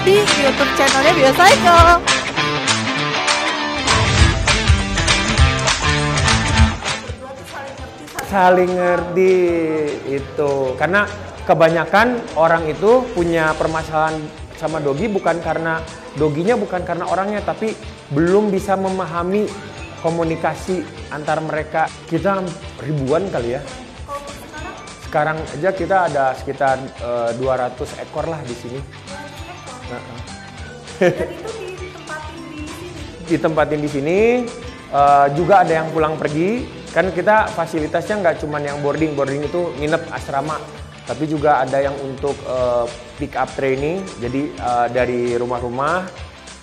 di YouTube channelnya Biocycle. Saling ngerti itu, karena kebanyakan orang itu punya permasalahan sama dogi bukan karena doginya, bukan karena orangnya, tapi belum bisa memahami komunikasi antar mereka. Kita ribuan kali ya. Sekarang aja kita ada sekitar 200 ekor lah di sini. Dan itu ditempatin di sini? Ditempatin di sini, juga ada yang pulang pergi. Kan kita fasilitasnya nggak cuma yang boarding itu nginep asrama, tapi juga ada yang untuk pick up training. Jadi dari rumah-rumah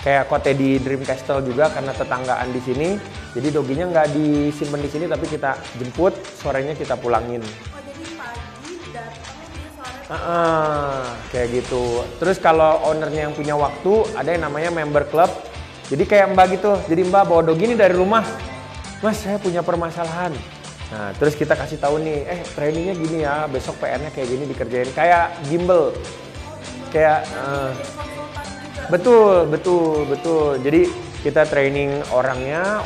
kayak Kote di Dream Castle juga, karena tetanggaan di sini. Jadi doginya nggak disimpan di sini, tapi kita jemput, sorenya kita pulangin. Oh, jadi pagi datang sore. Kayak gitu. Terus kalau ownernya yang punya waktu, ada yang namanya member club. Jadi kayak Mbak gitu. Jadi Mbak bawa dogi ini dari rumah. Mas, saya punya permasalahan. Nah, terus kita kasih tahu nih, trainingnya gini ya, besok PR-nya kayak gini dikerjain. Kayak gimbal. Kayak betul. Jadi kita training orangnya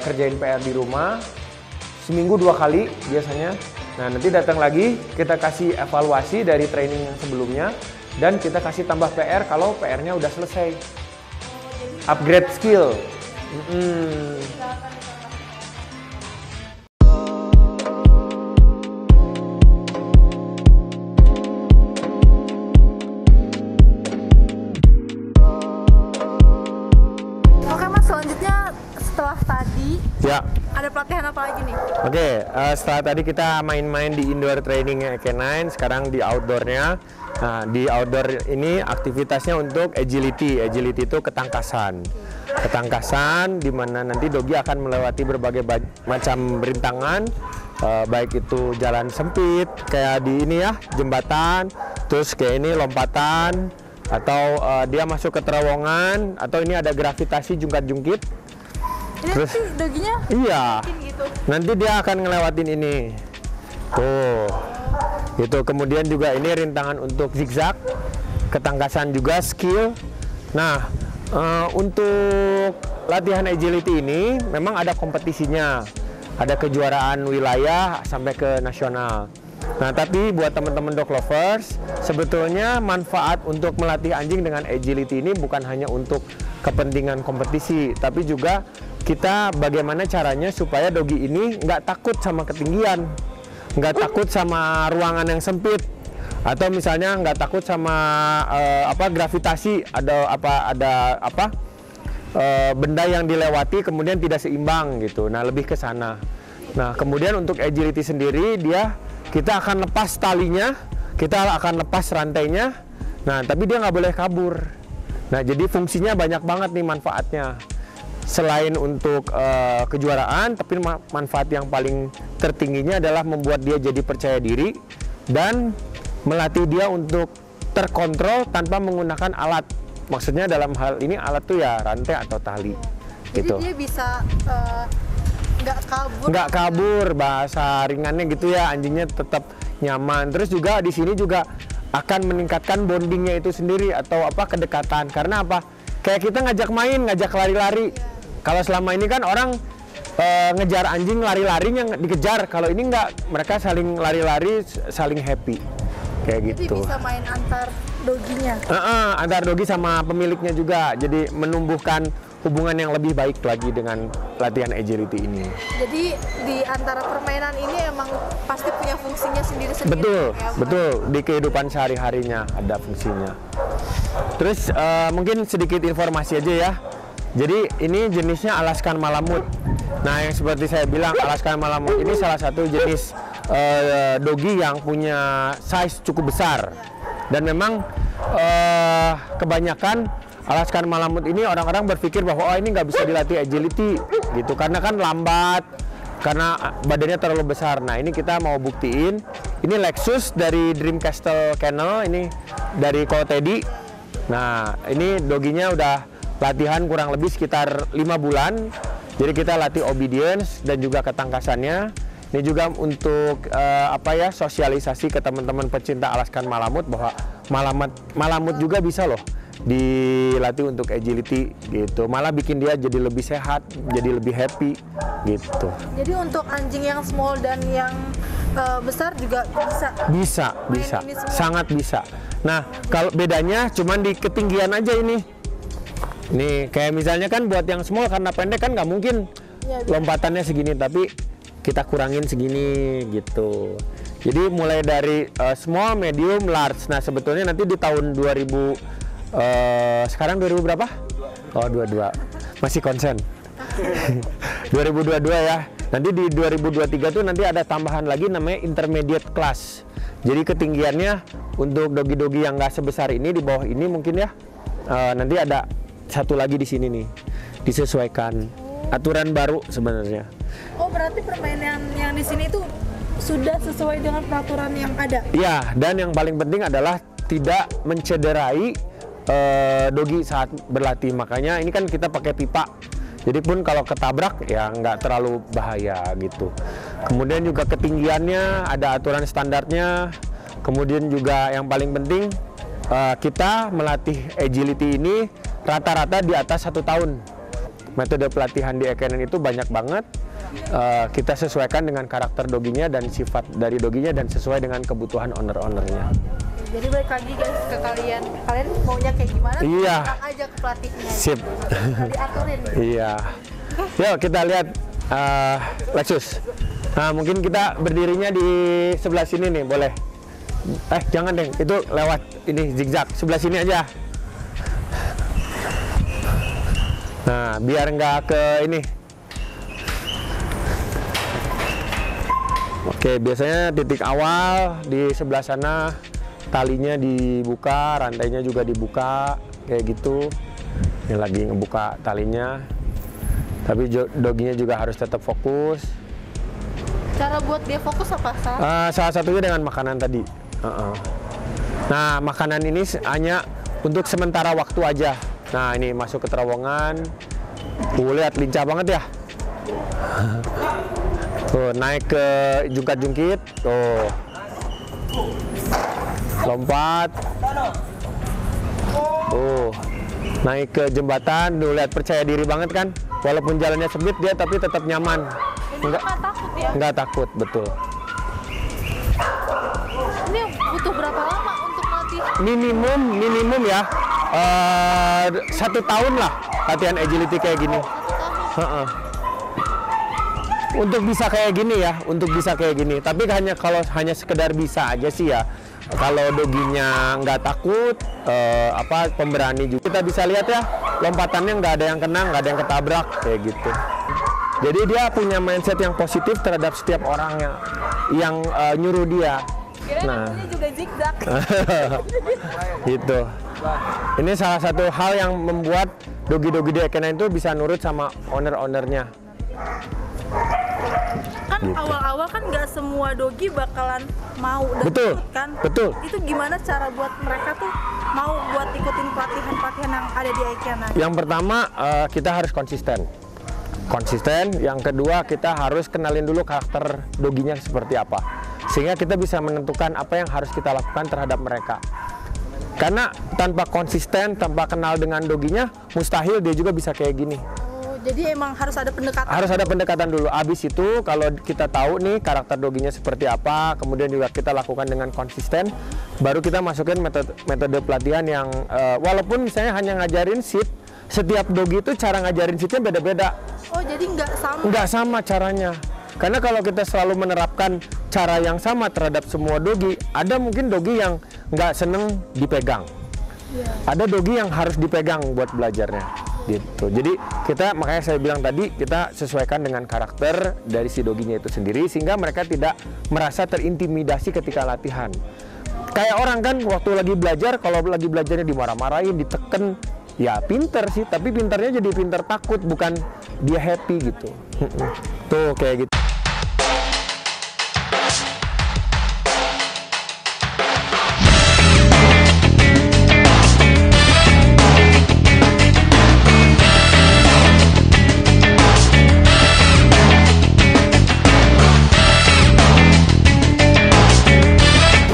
kerjain PR di rumah seminggu 2 kali biasanya. Nah, nanti datang lagi, kita kasih evaluasi dari training yang sebelumnya, dan kita kasih tambah PR kalau PR-nya udah selesai. Upgrade skill. Oke Mas, selanjutnya setelah tadi Ya. ada pelatihan apa lagi nih? Oke, setelah tadi kita main-main di indoor trainingnya Canine, sekarang di outdoornya. Nah, di outdoor ini aktivitasnya untuk agility. Agility itu ketangkasan. Ketangkasan di mana nanti dogi akan melewati berbagai macam rintangan, baik itu jalan sempit kayak di ini ya, jembatan, terus kayak ini lompatan, atau dia masuk ke terowongan, atau ini ada gravitasi jungkat-jungkit. Terus doginya? Iya. Gitu. Nanti dia akan ngelewatin ini. Tuh. Itu kemudian juga ini rintangan untuk zigzag, ketangkasan juga skill. Nah, untuk latihan agility ini memang ada kompetisinya. Ada kejuaraan wilayah sampai ke nasional. Nah, tapi buat teman-teman dog lovers, sebetulnya manfaat untuk melatih anjing dengan agility ini bukan hanya untuk kepentingan kompetisi, tapi juga kita bagaimana caranya supaya dogi ini nggak takut sama ketinggian, nggak takut sama ruangan yang sempit, atau misalnya nggak takut sama gravitasi, ada benda yang dilewati kemudian tidak seimbang gitu. Nah, lebih ke sana. Nah, kemudian untuk agility sendiri kita akan lepas talinya, kita akan lepas rantainya. Nah, tapi dia nggak boleh kabur. Nah, jadi fungsinya banyak banget nih manfaatnya. Selain untuk kejuaraan, tapi manfaat yang paling tertingginya adalah membuat dia jadi percaya diri dan melatih dia untuk terkontrol tanpa menggunakan alat. Maksudnya dalam hal ini alat tuh ya rantai atau tali. Jadi gitu. dia bisa nggak kabur, bahasa ringannya gitu ya, anjingnya tetap nyaman. Terus juga di sini juga akan meningkatkan bondingnya itu sendiri atau kedekatan. Karena kayak kita ngajak main, ngajak lari-lari. Kalau selama ini kan orang ngejar anjing, lari-larinya dikejar. Kalau ini nggak, mereka saling lari-lari, saling happy. Kayak gitu. Jadi bisa main antar doginya? Antar dogi sama pemiliknya juga. Jadi menumbuhkan hubungan yang lebih baik lagi dengan latihan agility ini. Jadi di antara permainan ini emang pasti punya fungsinya sendiri-sendiri. Betul, ya, betul. Di kehidupan sehari-harinya ada fungsinya. Terus mungkin sedikit informasi aja ya. Jadi ini jenisnya Alaskan Malamute. Nah, yang seperti saya bilang, Alaskan Malamute ini salah satu jenis dogi yang punya size cukup besar. Dan memang kebanyakan Alaskan Malamute ini orang-orang berpikir bahwa ini nggak bisa dilatih agility gitu, karena kan lambat, karena badannya terlalu besar. Nah, ini kita mau buktiin. Ini Lexus dari Dream Castle Kennel, ini dari Kotedi. Nah, ini doginya udah latihan kurang lebih sekitar 5 bulan. Jadi kita latih obedience dan juga ketangkasannya. Ini juga untuk sosialisasi ke teman-teman pecinta Alaskan Malamute bahwa Malamute juga bisa loh dilatih untuk agility gitu. Malah bikin dia jadi lebih sehat, jadi lebih happy gitu. Jadi untuk anjing yang small dan yang besar juga bisa? Bisa, sangat bisa. Nah, kalau bedanya cuman di ketinggian aja ini. Nih, kayak misalnya kan buat yang small karena pendek kan nggak mungkin lompatannya segini, tapi kita kurangin segini gitu. Jadi mulai dari small, medium, large. Nah, sebetulnya nanti di tahun 2000 sekarang 2000 berapa? Oh, 22. Masih konsen. 2022 ya. Nanti di 2023 tuh nanti ada tambahan lagi namanya intermediate class. Jadi ketinggiannya untuk dogi-dogi yang nggak sebesar ini, di bawah ini mungkin ya. Nanti ada satu lagi di sini nih, disesuaikan aturan baru sebenarnya. Oh, berarti permainan yang di sini itu sudah sesuai dengan peraturan yang ada? Iya, dan yang paling penting adalah tidak mencederai dogi saat berlatih. Makanya ini kan kita pakai pipa, jadi pun kalau ketabrak ya nggak terlalu bahaya gitu. Kemudian juga ketinggiannya ada aturan standarnya. Kemudian juga yang paling penting kita melatih agility ini rata-rata di atas 1 tahun. Metode pelatihan di Ekenen itu banyak banget. Kita sesuaikan dengan karakter doginya dan sifat dari doginya dan sesuai dengan kebutuhan owner-ownernya. Jadi balik lagi guys ke kalian maunya kayak gimana? Iya. Bilang aja ke pelatihnya. Sip. Diaturin. Iya. Yuk kita lihat Lexus. Nah, mungkin kita berdirinya di sebelah sini nih, boleh? Jangan deng, itu lewat ini zigzag, sebelah sini aja. Nah, biar nggak ke ini. Oke, biasanya titik awal di sebelah sana, talinya dibuka, rantainya juga dibuka, kayak gitu. Ini lagi ngebuka talinya, tapi doginya juga harus tetap fokus. Cara buat dia fokus apa, Sar? Salah satunya dengan makanan tadi. Nah, makanan ini hanya untuk sementara waktu aja. Nah, ini masuk ke terowongan. Lihat lincah banget ya. Tuh, naik ke jungkat-jungkit. Tuh. Lompat. Tuh. Naik ke jembatan. Tuh, lihat percaya diri banget kan. Walaupun jalannya sempit dia tapi tetap nyaman. Nggak takut ya? Nggak takut, betul. Ini butuh berapa lama untuk latih? Minimum ya 1 tahun lah latihan agility kayak gini. Untuk bisa kayak gini ya, untuk bisa kayak gini. Tapi kalau hanya sekedar bisa aja sih ya. Kalau doginya nggak takut, pemberani juga. Kita bisa lihat ya, lompatannya nggak ada yang kena, nggak ada yang ketabrak kayak gitu. Jadi dia punya mindset yang positif terhadap setiap orang yang nyuruh dia. Nah, ini juga zigzag. Gitu. Ini salah satu hal yang membuat dogi-dogi di Ekenen itu bisa nurut sama owner-ownernya. Kan gitu. Awal-awal kan nggak semua dogi bakalan mau dan ikut kan? Betul. Itu gimana cara buat mereka tuh mau buat ikutin pelatihan-pelatihan yang ada di Ekenen? Yang pertama kita harus konsisten. Yang kedua kita harus kenalin dulu karakter doginya seperti apa, sehingga kita bisa menentukan apa yang harus kita lakukan terhadap mereka. Karena tanpa konsisten, tanpa kenal dengan doginya, mustahil dia juga bisa kayak gini. Oh, jadi emang harus ada pendekatan? Harus ada pendekatan dulu. Abis itu kalau kita tahu nih karakter doginya seperti apa, kemudian juga kita lakukan dengan konsisten, baru kita masukin metode pelatihan yang walaupun misalnya hanya ngajarin sit, setiap dogi itu cara ngajarin sitnya beda-beda. Oh, jadi nggak sama? Nggak sama caranya. Karena kalau kita selalu menerapkan cara yang sama terhadap semua dogi, ada mungkin dogi yang nggak seneng dipegang. Ada dogi yang harus dipegang buat belajarnya. Gitu. Jadi makanya saya bilang tadi, kita sesuaikan dengan karakter dari si doginya itu sendiri, sehingga mereka tidak merasa terintimidasi ketika latihan. Kayak orang kan waktu lagi belajar, kalau lagi belajarnya dimarah-marahin, diteken, ya pinter sih, tapi pinternya jadi pinter takut, bukan dia happy gitu. Tuh kayak gitu.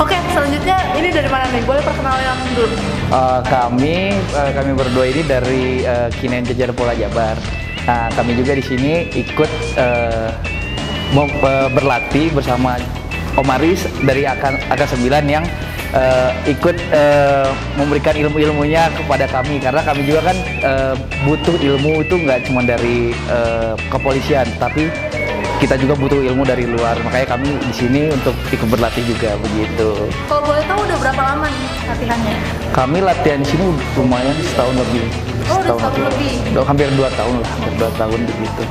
Oke, selanjutnya ini dari mana nih? Boleh perkenalan dulu. Kami berdua ini dari Kinen Jajar Pola Jabar. Nah, kami juga di sini ikut berlatih bersama Om Aris dari AK9 yang ikut memberikan ilmu-ilmunya kepada kami, karena kami juga kan butuh ilmu itu nggak cuma dari kepolisian, tapi kita juga butuh ilmu dari luar. Makanya kami di sini untuk ikut berlatih juga begitu. Kalau boleh tahu udah berapa lama nih latihannya? Kami latihan di sini lumayan setahun lebih. Oh, udah setahun lebih. Udah hampir 2 tahun lah, hampir 2 tahun begitu.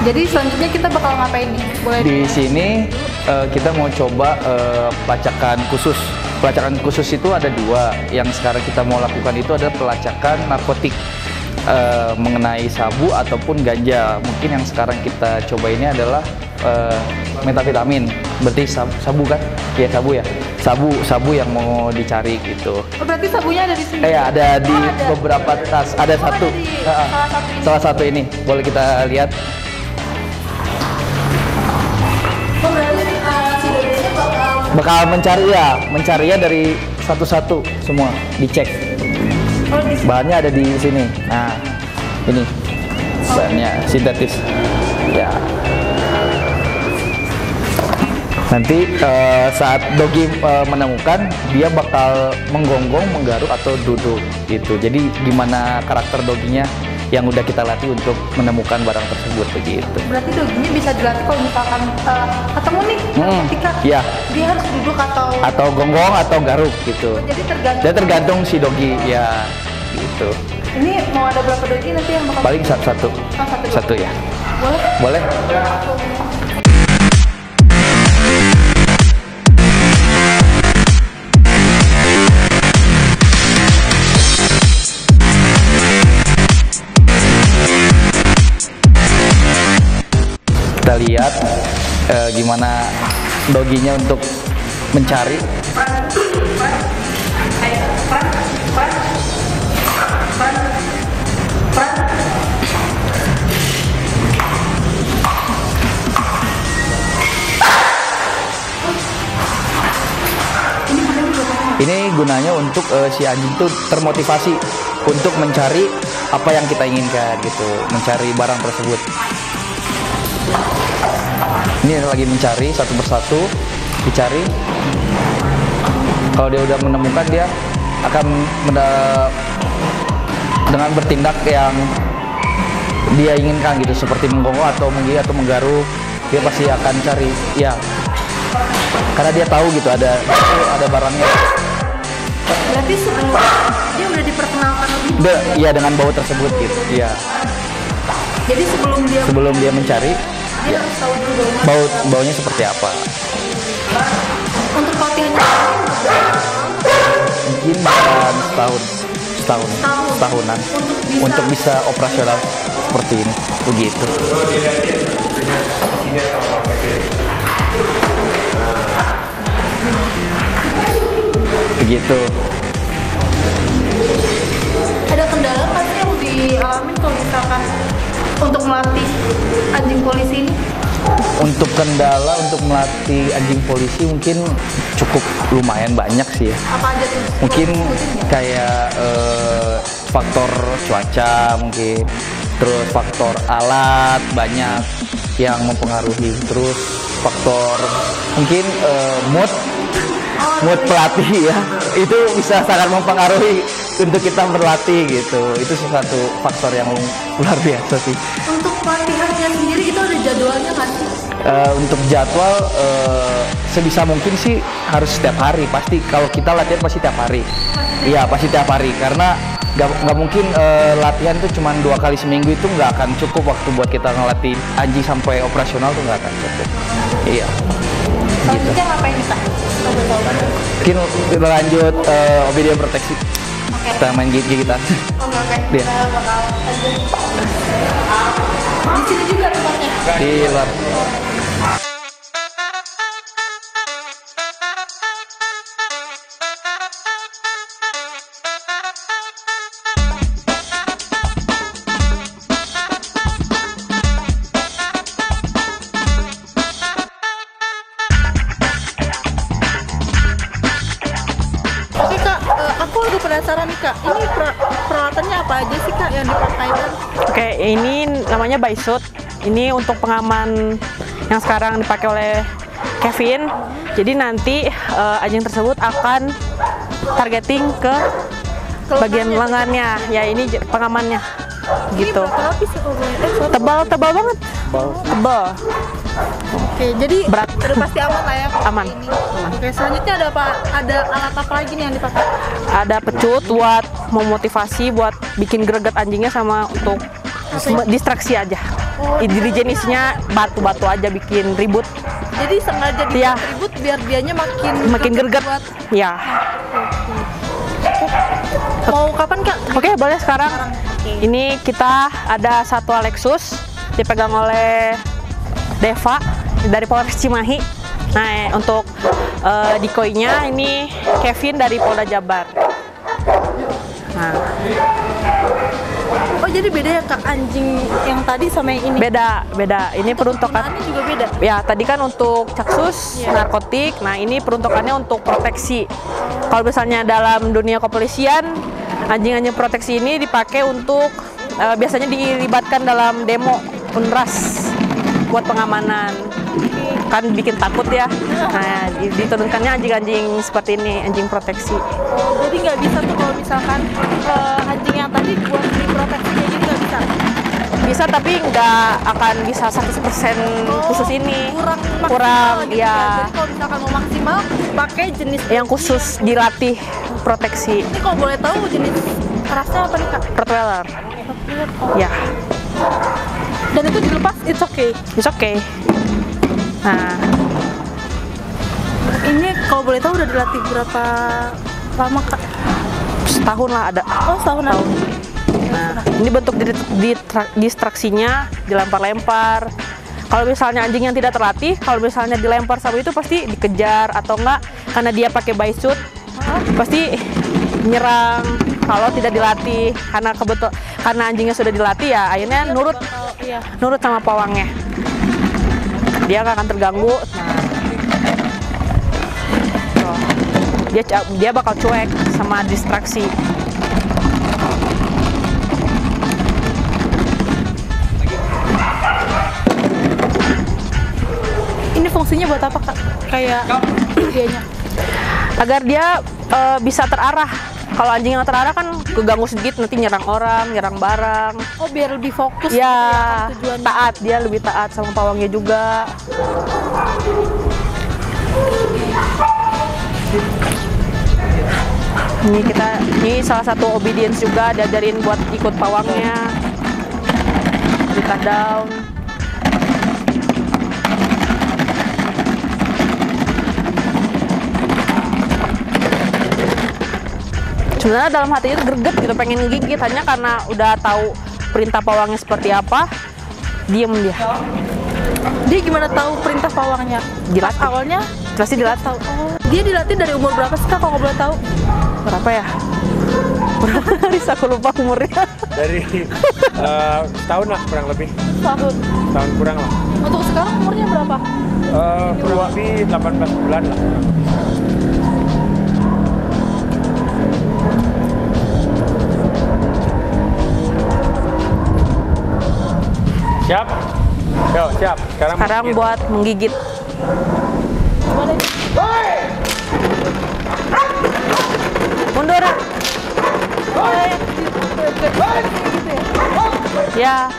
Jadi selanjutnya kita bakal ngapain nih? Boleh Di sini kita mau coba pelacakan khusus. Pelacakan khusus itu ada 2. Yang sekarang kita mau lakukan itu adalah pelacakan narkotik mengenai sabu ataupun ganja. Mungkin yang sekarang kita coba ini adalah metavitamin. Berarti sabu kan? Ya sabu ya. Sabu yang mau dicari gitu. Oh, berarti sabunya ada di sini? Ada di ada. beberapa tas. Ada satu. Salah satu ini. Boleh kita lihat. Oh, berarti si dodonya Bakal mencari ya dari satu-satu semua dicek. Oh, di sini. Bahannya ada di sini. Nah, ini bahannya sintetis. Ya. Nanti saat dogi menemukan, dia bakal menggonggong, menggaruk atau duduk gitu. Jadi gimana karakter doginya yang udah kita latih untuk menemukan barang tersebut begitu. Berarti doginya bisa dilatih kalau misalkan ketemu nih ketika ya. dia harus duduk Atau gonggong atau garuk gitu. Jadi tergantung. Dan tergantung si dogi ya gitu. Ini mau ada berapa dogi nanti yang bakal? Paling satu. Oh, Satu ya. Boleh? Boleh? Kita lihat gimana doginya untuk mencari. Ini gunanya untuk si anjing itu termotivasi untuk mencari apa yang kita inginkan gitu, mencari barang tersebut. Ini lagi mencari satu persatu, dicari. Kalau dia udah menemukan, dia akan dengan bertindak yang dia inginkan gitu, seperti menggonggong atau menggigit atau menggaruk. Dia pasti akan cari, ya, karena dia tahu gitu ada barangnya. Berarti sebelum dia udah diperkenalkan lebih. Iya, dengan bau tersebut gitu. Iya. Jadi sebelum dia mencari, dia harus tahu dulu baunya seperti apa. Untuk pelatihannya Mungkin setahunan untuk bisa operasional seperti ini, begitu. Begitu. ada kendala nggak sih yang dialami kalau misalkan untuk melatih anjing polisi ini? Untuk kendala untuk melatih anjing polisi mungkin cukup lumayan banyak sih ya. Apa aja tuh? Mungkin kayak faktor cuaca mungkin, terus faktor alat banyak yang mempengaruhi, terus faktor mungkin mood pelatih ya, itu bisa sangat mempengaruhi untuk kita berlatih gitu. Itu suatu faktor yang luar biasa sih. Untuk pelatihannya sendiri itu ada jadwalnya nggak sih? Untuk jadwal sebisa mungkin sih harus setiap hari. Pasti kalau kita latihan pasti tiap hari. Iya, pasti tiap hari, karena nggak mungkin latihan itu cuma 2 kali seminggu, itu nggak akan cukup waktu buat kita ngelatih anjing sampai operasional, tuh nggak akan cukup. Iya. Selanjutnya ngapain kita? Mungkin kita lanjut obedience proteksi. Oke. Kita main gigi kita. Oke. Iya. Kita bakal lanjut. Di sini juga tempatnya. Di luar. Oke Kak, aku jadi penasaran nih Kak, ini peralatannya apa aja sih Kak yang dipakai kan? Oke, ini namanya Baisuit. Ini untuk pengaman yang sekarang dipakai oleh Kevin. Jadi nanti anjing tersebut akan targeting ke bagian lengannya. Ya ini pengamannya. Gitu. Ini berapa lapis ya kalau boleh? Tebal banget. Tebal. Oke, jadi Berat. udah pasti aman lah ya kalau Aman. ini. Oke, selanjutnya ada apa? Ada alat apa lagi nih yang dipakai? Ada pecut buat memotivasi, buat bikin greget anjingnya sama untuk distraksi aja. Oh, Jadi jenisnya batu-batu aja bikin ribut. Jadi sengaja Iya. dibuat ribut biar dianya Makin greget. buat. Ya. Mau kapan Kak? Oke, boleh sekarang. Oke. Ini kita ada satu Lexus dipegang oleh Deva dari Polres Cimahi. Nah, untuk decoy-nya ini Kevin dari Polda Jabar. Nah, Oh, jadi beda ya Kak anjing yang tadi sama yang ini? beda. Ini peruntukan. Penggunaannya juga beda. Ya, tadi kan untuk caksus, Iya. narkotik. Nah, ini peruntukannya untuk proteksi. Kalau misalnya dalam dunia kepolisian, anjing-anjing proteksi ini dipakai untuk biasanya dilibatkan dalam demo UNRAS buat pengamanan. Kan bikin takut ya. Nah, diturunkannya anjing-anjing seperti ini, anjing proteksi. Oh, jadi nggak bisa tuh kalau misalkan anjing yang tadi buat diproteksi kayak gitu nggak bisa? Bisa tapi nggak akan bisa 100% khusus ini. Kurang maksimal gitu ya. Jadi kalau misalkan mau maksimal pakai jenis Yang khusus dilatih proteksi. Ini kalau boleh tahu jenis rasnya apa nih Kak? Rottweiler. Ya, Dan itu dilepas it's okay. it's okay. Nah, Ini kalau boleh tahu udah dilatih berapa lama Kak? setahun lah ada. Oh, setahun tahun. Nah, ini bentuk distraksinya dilempar-lempar. Kalau misalnya anjing yang tidak terlatih, kalau misalnya dilempar sama itu pasti dikejar atau enggak karena dia pakai Baisuit pasti nyerang. Kalau tidak dilatih karena anjingnya sudah dilatih ya akhirnya nurut Iya. sama pawangnya. Dia nggak akan terganggu. Nah, dia bakal cuek sama distraksi. Ini fungsinya buat apa Kak? Kayak dianya. Agar dia bisa terarah. Kalau anjing yang terarah kan keganggu sedikit nanti nyerang orang, nyerang barang. Oh, biar lebih fokus Ya, gitu tujuannya. taat, dia lebih taat sama pawangnya juga. Ini salah satu obedience juga, diajarin buat ikut pawangnya. Di cut down. Sebenarnya dalam hatinya itu greget gitu, pengen ngegigit, hanya karena udah tahu perintah pawangnya seperti apa, diem dia. Dia gimana tahu perintah pawangnya? Dilatih. Pas awalnya Pasti dilatih. tahu. Oh, dia dilatih dari umur berapa sih Kak kalau boleh tahu? Berapa ya? Berapa bisa aku lupa umurnya. Dari tahun lah kurang lebih, Tahun. tahun kurang lah. Untuk sekarang umurnya berapa? Kurang lebih 18 bulan lah. Siap? Yo, siap. Sekarang Sekarang buat menggigit. Boleh. Mundur. Ya.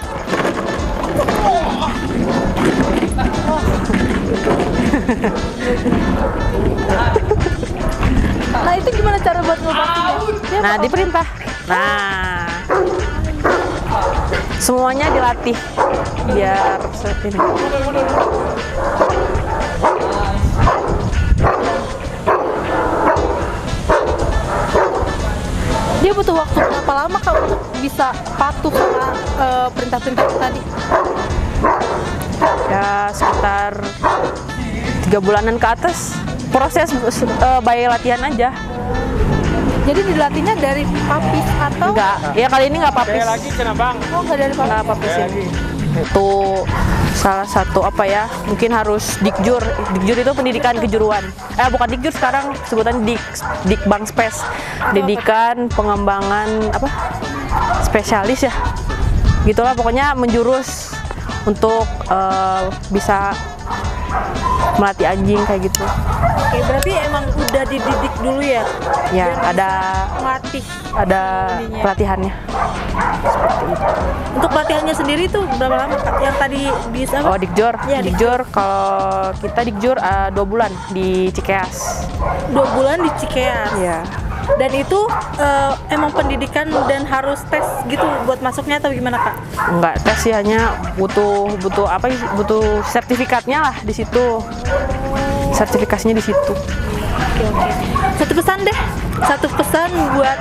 Nah, itu gimana cara buat ngelepasnya? Dia Nah, apa? diperintah. Nah. Semuanya dilatih biar seperti ini. Dia butuh waktu berapa lama Kak untuk bisa patuh sama perintah-perintah tadi? Ya sekitar 3 bulanan ke atas. Proses by latihan aja. Jadi dilatihnya dari papis atau? Enggak. Ya kali ini nggak papis. Saya lagi kena bang. Oh, nggak dari papis. Nggak papis Saya ini. lagi. Itu salah satu apa ya? Mungkin harus Dikjur. Dikjur itu pendidikan kejuruan. Bukan Dikjur sekarang sebutan Dikbang Spes. Pendidikan pengembangan apa? Spesialis ya. Gitulah pokoknya menjurus untuk bisa melatih anjing kayak gitu. Oke, berarti emang udah dididik dulu ya? Ya, ada melatih. Ada pelatihannya. Untuk pelatihannya sendiri tuh berapa lama Kak? Yang tadi bisa apa? Oh, Dikjur. Ya, Dikjur kalau kita Dikjur 2 bulan di Cikeas. 2 bulan di Cikeas. Iya. Dan itu emang pendidikan dan harus tes gitu buat masuknya atau gimana Kak? Enggak tes sih, hanya butuh apa? Butuh sertifikatnya lah di situ. Sertifikasinya di situ. Oke. Satu pesan buat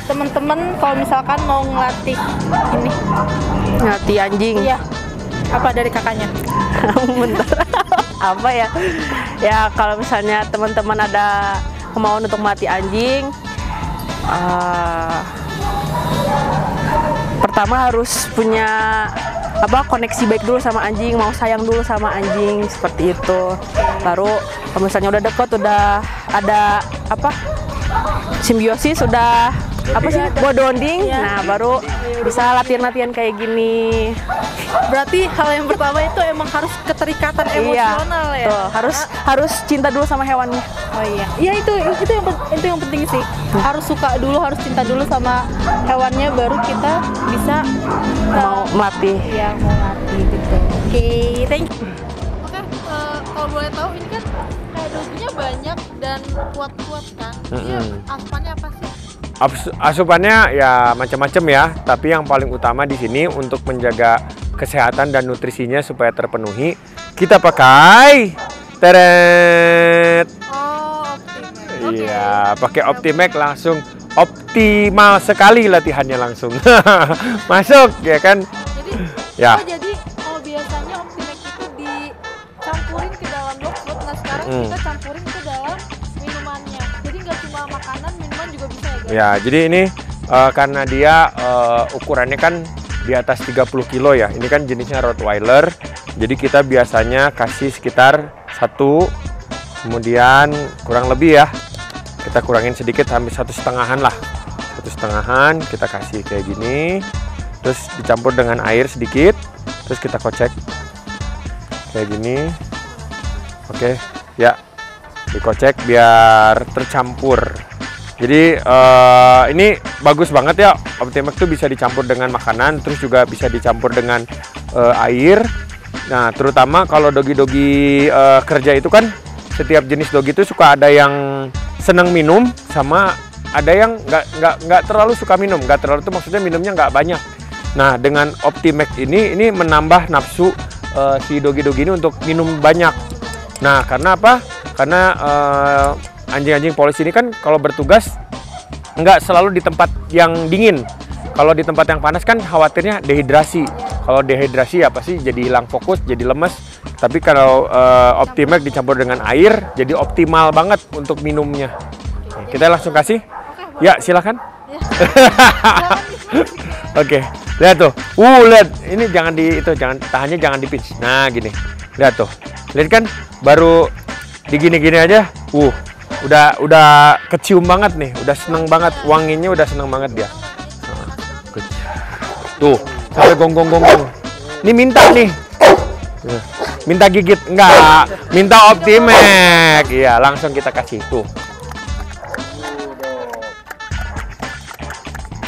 teman-teman kalau misalkan mau ngelatih ini. Ngelatih anjing. Iya. Apa dari kakaknya? Bentar. Apa ya? Ya kalau misalnya teman-teman ada kemauan untuk melatih anjing, pertama harus punya koneksi baik dulu sama anjing, mau sayang dulu sama anjing seperti itu. Baru kalau misalnya udah deket, udah ada simbiosis, udah bonding, nah baru bisa latihan-latihan kayak gini. Berarti hal yang pertama itu emang harus keterikatan emosional ya. Tuh, harus cinta dulu sama hewannya. Oh iya. Iya itu yang penting sih. Harus suka dulu, harus cinta dulu sama hewannya baru kita bisa mau melatih. Iya, mau melatih gitu. Oke, thank you. Oke, kalau boleh tahu ini kan kayak doginya banyak dan kuat-kuat kan. Dia asupannya apa sih? Asupannya ya macam-macam ya, tapi yang paling utama di sini untuk menjaga kesehatan dan nutrisinya supaya terpenuhi, kita pakai teret. Oh, Optimax. Iya, pakai Optimax langsung optimal sekali latihannya langsung. Masuk ya kan? Jadi, ya. Jadi kalau biasanya Optimax itu dicampurin ke dalam dogfood, nah sekarang kita campurin ke dalam minumannya. Jadi nggak cuma makanan, minuman juga bisa ya guys? Ya, jadi ini karena dia ukurannya kan di atas 30 kilo ya. Ini kan jenisnya Rottweiler. Jadi kita biasanya kasih sekitar 1, kemudian kurang lebih ya. Kita kurangin sedikit, hampir 1,5-an lah. 1,5-an kita kasih kayak gini. Terus dicampur dengan air sedikit. Terus kita kocek kayak gini. Oke, ya. Dikocek biar tercampur. Jadi ini bagus banget ya, Optimax tuh bisa dicampur dengan makanan, terus juga bisa dicampur dengan air. Nah, terutama kalau dogi-dogi kerja itu kan setiap jenis dogi itu suka ada yang senang minum sama ada yang nggak terlalu suka minum. Nggak terlalu itu maksudnya minumnya nggak banyak. Nah, dengan Optimax ini menambah nafsu si dogi-dogi ini untuk minum banyak. Nah, karena apa? Karena anjing-anjing polisi ini kan kalau bertugas nggak selalu di tempat yang dingin. Kalau di tempat yang panas kan khawatirnya dehidrasi. Kalau dehidrasi apa sih jadi hilang fokus, jadi lemes. Tapi kalau Optimax dicampur dengan air, jadi optimal banget untuk minumnya. Kita langsung kasih. Ya, silakan. Oke, lihat tuh. Lihat. Ini jangan tahannya jangan dipinch. Nah, gini. Lihat tuh. Lihat kan baru digini-gini aja. Udah kecium banget nih, udah seneng banget, wanginya udah seneng banget dia. Tuh, sampai gonggong-gonggong. Ini minta nih. Minta gigit, enggak. Minta Optimax. Iya, langsung kita kasih tuh.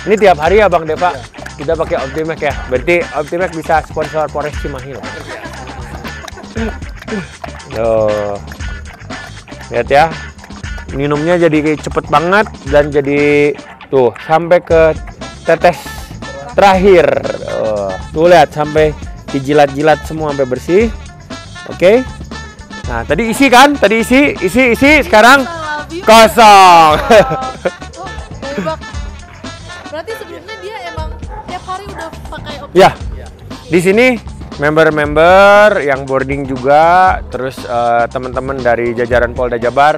Ini tiap hari ya Bang Deva, kita pakai Optimax ya. Berarti Optimax bisa sponsor Polres Cimahi loh. Loh. Lihat ya. Minumnya jadi cepet banget dan jadi tuh sampai ke tetes terakhir. Tuh lihat sampai dijilat-jilat semua sampai bersih. Oke. Nah, tadi isi kan? Tadi isi sekarang kosong. Berarti sebelumnya dia emang tiap hari udah pakai Optimax. Ya. Di sini member-member yang boarding juga, terus teman-teman dari jajaran Polda Jabar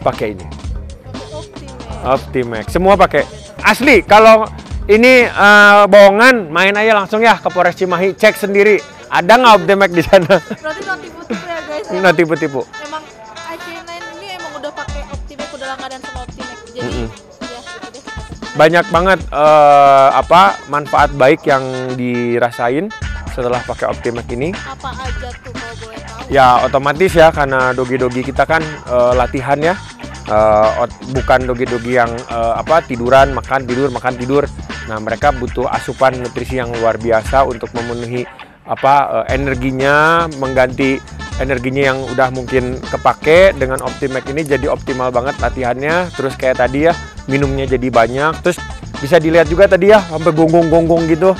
pakai ini. Optimax. Semua pakai. Asli, kalau ini bohongan, main aja langsung ya ke Polres Cimahi, cek sendiri. Ada nggak Optimax di sana? Berarti no tipu-tipu ya guys. Nggak tipu-tipu. Emang IC9 ini emang udah pakai Optimax, udah langganan sama Optimax. Jadi ya gitu deh. Banyak banget manfaat baik yang dirasain setelah pakai Optimax ini. Apa aja tuh kalau boleh tahu? Ya otomatis ya, karena dogi-dogi kita kan latihan ya. Bukan dogi-dogi yang tiduran, makan tidur. Nah, mereka butuh asupan nutrisi yang luar biasa untuk memenuhi energinya, mengganti energinya yang udah mungkin kepake. Dengan Optimax ini jadi optimal banget latihannya. Terus kayak tadi ya, minumnya jadi banyak. Terus bisa dilihat juga tadi ya, sampai gonggong-gonggong gitu.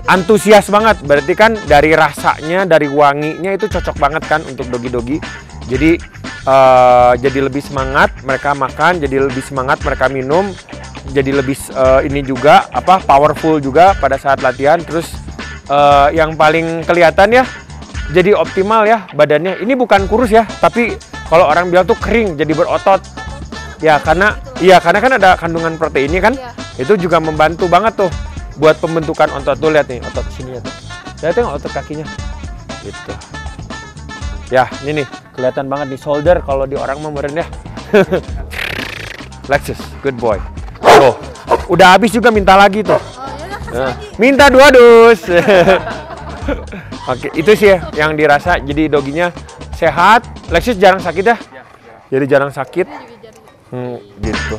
Antusias banget, berarti kan dari rasanya, dari wanginya itu cocok banget kan untuk dogi-dogi. Jadi lebih semangat mereka makan, jadi lebih semangat mereka minum, jadi lebih ini juga powerful juga pada saat latihan. Terus yang paling kelihatan ya, jadi optimal ya badannya. Ini bukan kurus ya, tapi kalau orang bilang tuh kering, jadi berotot. Ya karena kan ada kandungan proteinnya kan, itu juga membantu banget tuh buat pembentukan otot. Tuh lihat nih otot sini ya tuh. Lihat tengok otot kakinya, gitu. Ya, ini nih, kelihatan banget nih shoulder kalau di orang meren ya. Lexus, good boy. Tuh, udah habis juga minta lagi tuh. Minta 2 dus. Oke, itu sih yang dirasa. Jadi doginya sehat. Lexus jarang sakit ya? Jadi jarang sakit. Gitu.